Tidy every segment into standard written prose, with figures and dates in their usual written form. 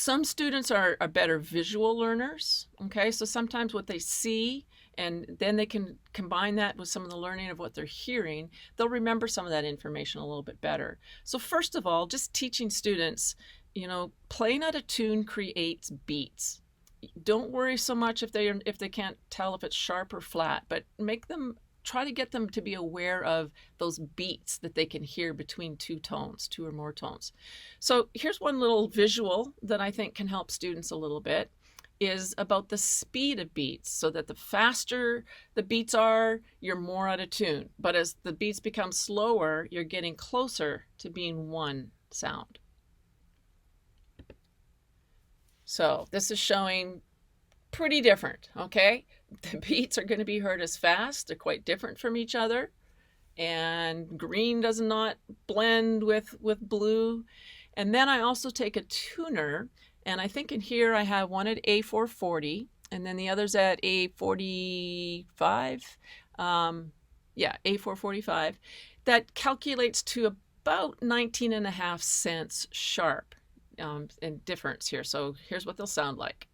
Some students are better visual learners, okay? So sometimes what they see, and then they can combine that with some of the learning of what they're hearing, they'll remember some of that information a little bit better. So first of all, just teaching students, playing out a tune creates beats. Don't worry so much if they can't tell if it's sharp or flat, but try to get them to be aware of those beats that they can hear between two or more tones. So here's one little visual that I think can help students a little bit, is about the speed of beats, so that the faster the beats are, you're more out of tune. But as the beats become slower, you're getting closer to being one sound. So this is showing pretty different, okay? The beats are going to be heard as fast. They're quite different from each other. And green does not blend with blue. And then I also take a tuner, and I think in here I have one at A440, and then the other's at A45. A445. That calculates to about 19.5 cents sharp in difference here. So here's what they'll sound like.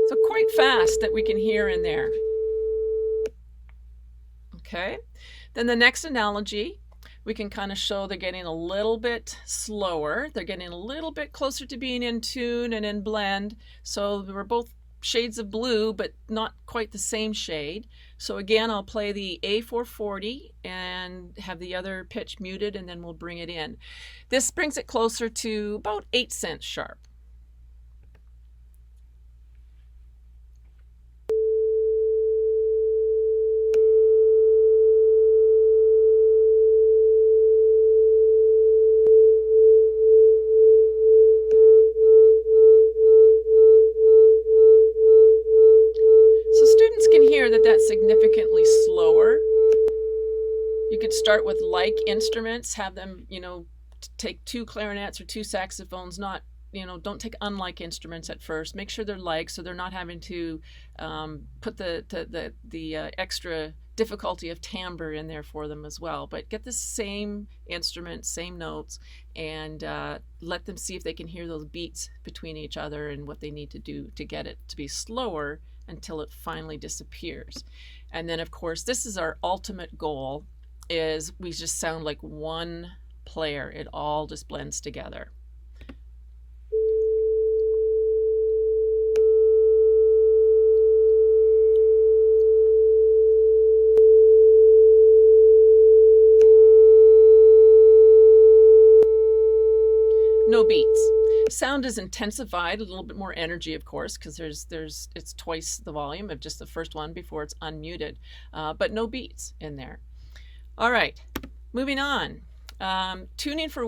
So quite fast that we can hear in there. Okay, then the next analogy, we can kind of show they're getting a little bit slower. They're getting a little bit closer to being in tune and in blend. So we're both shades of blue, but not quite the same shade. So again, I'll play the A440 and have the other pitch muted, and then we'll bring it in. This brings it closer to about 8 cents sharp. Can hear that that's significantly slower. You could start with like instruments, have them, take 2 clarinets or 2 saxophones, don't take unlike instruments at first. Make sure they're like, so they're not having to put the extra difficulty of timbre in there for them as well. But get the same instrument, same notes, and let them see if they can hear those beats between each other and what they need to do to get it to be slower until it finally disappears. And then of course, this is our ultimate goal, is we just sound like one player. It all just blends together. No beats. Sound is intensified, a little bit more energy, of course, because it's twice the volume of just the first one before it's unmuted, but no beats in there. All right, moving on. Tuning for